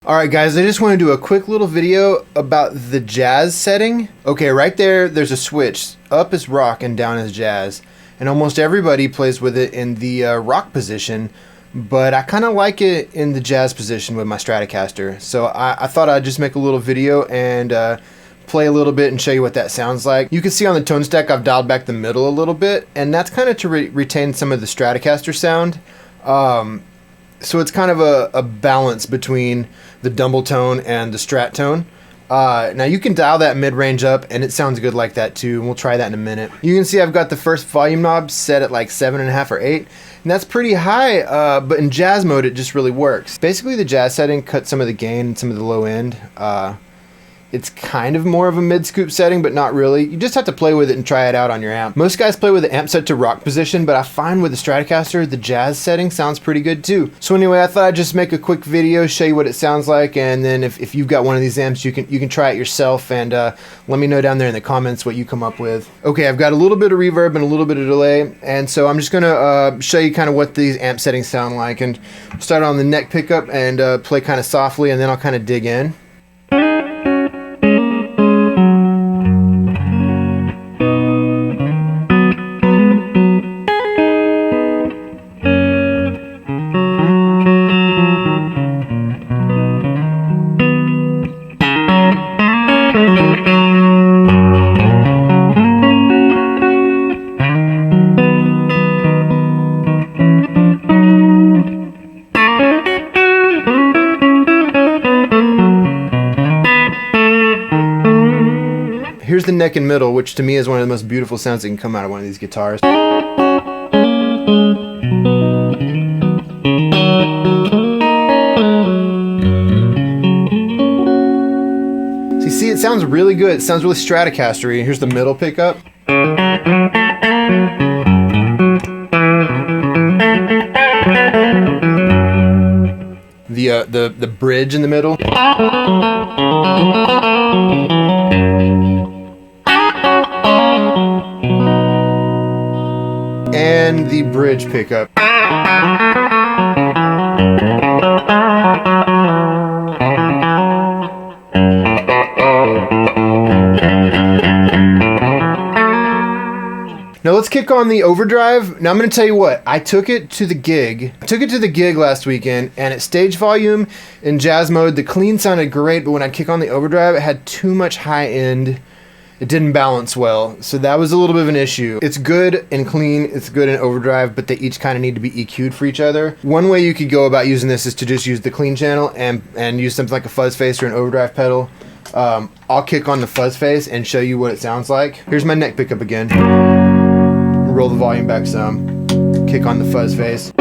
Alright guys, I just want to do a quick little video about the jazz setting. Okay, right there's a switch. Up is rock and down is jazz. And almost everybody plays with it in the rock position, but I kind of like it in the jazz position with my Stratocaster. So I thought I'd just make a little video and play a little bit and show you what that sounds like. You can see on the tone stack I've dialed back the middle a little bit, and that's kind of to retain some of the Stratocaster sound. So it's kind of a balance between the Dumble tone and the Strat tone. Now you can dial that mid-range up and it sounds good like that too, and we'll try that in a minute. You can see I've got the first volume knob set at like 7.5 or 8, and that's pretty high, but in jazz mode it just really works. Basically the jazz setting cuts some of the gain and some of the low end. It's kind of more of a mid-scoop setting, but not really. You just have to play with it and try it out on your amp. Most guys play with the amp set to rock position, but I find with the Stratocaster, the jazz setting sounds pretty good too. So anyway, I thought I'd just make a quick video, show you what it sounds like, and then if you've got one of these amps, you can try it yourself, and let me know down there in the comments what you come up with. Okay, I've got a little bit of reverb and a little bit of delay, and so I'm just gonna show you kind of what these amp settings sound like, and start on the neck pickup and play kind of softly, and then I'll kind of dig in. Here's the neck and middle, which to me is one of the most beautiful sounds that can come out of one of these guitars. So you see, it sounds really good. It sounds really Stratocaster-y. Here's the middle pickup. The bridge in the middle. And the bridge pickup. Now let's kick on the overdrive. Now I'm going to tell you what, I took it to the gig. Last weekend, and at stage volume in jazz mode, the clean sounded great, but when I kick on the overdrive, it had too much high end. It didn't balance well, so that was a little bit of an issue. It's good in clean, it's good in overdrive, but they each kind of need to be EQ'd for each other. One way you could go about using this is to just use the clean channel and use something like a fuzz face or an overdrive pedal. I'll kick on the fuzz face and show you what it sounds like. Here's my neck pickup again. Roll the volume back some. Kick on the fuzz face.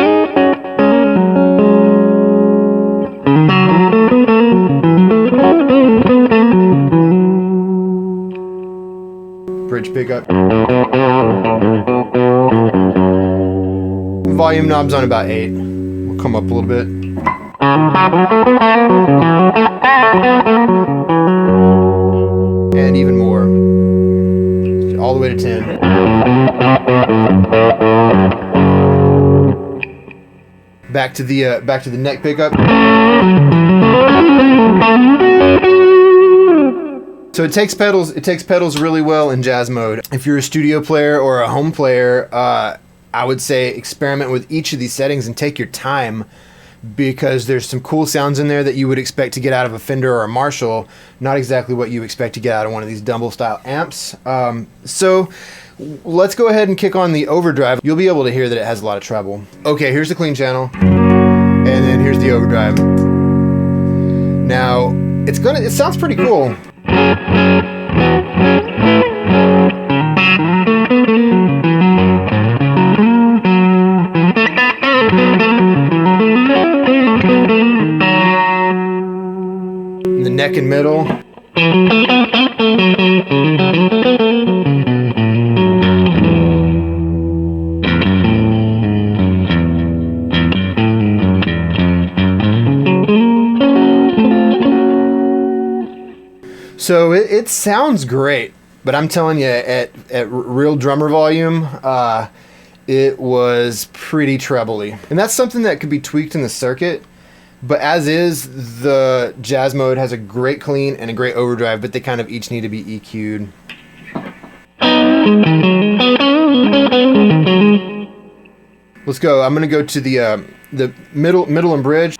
Bridge pickup. Volume knob's on about 8. We'll come up a little bit. And even more. All the way to 10. Back to the neck pickup. So it takes pedals really well in jazz mode. If you're a studio player or a home player, I would say experiment with each of these settings and take your time, because there's some cool sounds in there that you would expect to get out of a Fender or a Marshall, not exactly what you expect to get out of one of these Dumble style amps. So let's go ahead and kick on the overdrive. You'll be able to hear that it has a lot of treble. Okay, here's the clean channel, and then here's the overdrive. Now it sounds pretty cool. The neck and middle. So it sounds great, but I'm telling you, at real drummer volume, it was pretty trebly. And that's something that could be tweaked in the circuit. But as is, the jazz mode has a great clean and a great overdrive, but they kind of each need to be EQ'd. Let's go. I'm gonna go to the middle and bridge.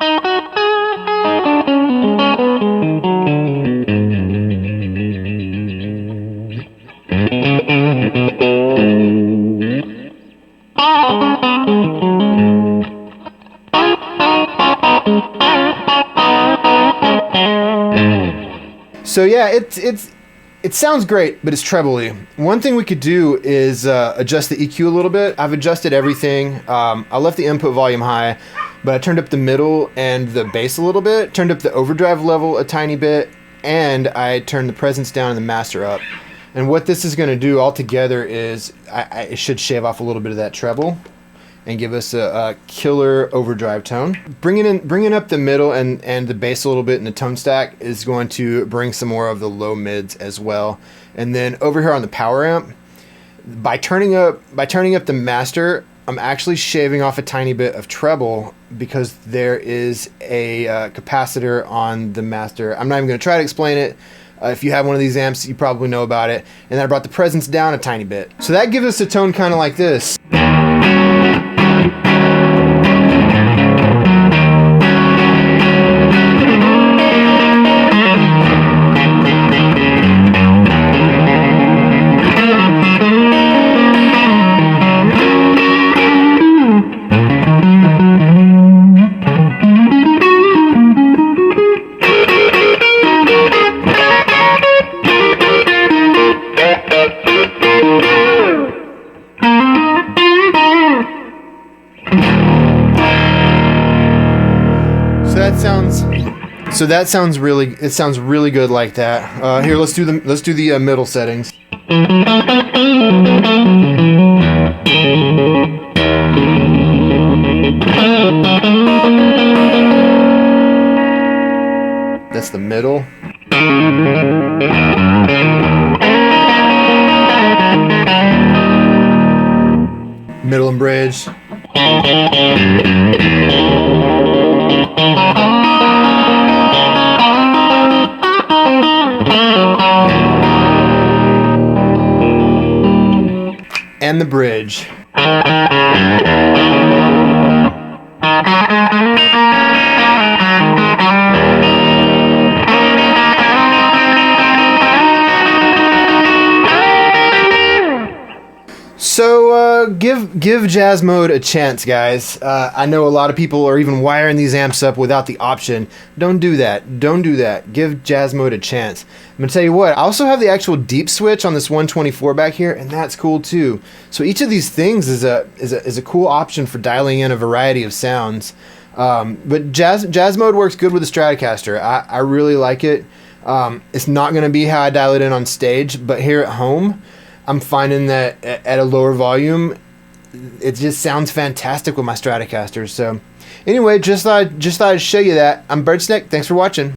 So yeah, it sounds great, but it's trebly. One thing we could do is adjust the EQ a little bit. I've adjusted everything. I left the input volume high, but I turned up the middle and the bass a little bit, turned up the overdrive level a tiny bit, and I turned the presence down and the master up. And what this is going to do altogether is it should shave off a little bit of that treble and give us a killer overdrive tone. Bringing up the middle and the bass a little bit in the tone stack is going to bring some more of the low mids as well. And then over here on the power amp, by turning up the master, I'm actually shaving off a tiny bit of treble because there is a capacitor on the master. I'm not even going to try to explain it. If you have one of these amps, you probably know about it. And I brought the presence down a tiny bit. So that gives us a tone kind of like this. So that sounds really good like that. Here, let's do the middle settings. That's the middle. Middle and bridge. And the bridge. So give jazz mode a chance, guys. I know a lot of people are even wiring these amps up without the option. Don't do that. Don't do that. Give jazz mode a chance. I'm gonna tell you what. I also have the actual deep switch on this 124 back here, and that's cool too. So each of these things is a cool option for dialing in a variety of sounds. But jazz mode works good with the Stratocaster. I really like it. It's not gonna be how I dial it in on stage, but here at home, I'm finding that at a lower volume, it just sounds fantastic with my Stratocaster. So anyway, just thought I'd show you that. I'm Birdsnake. Thanks for watching.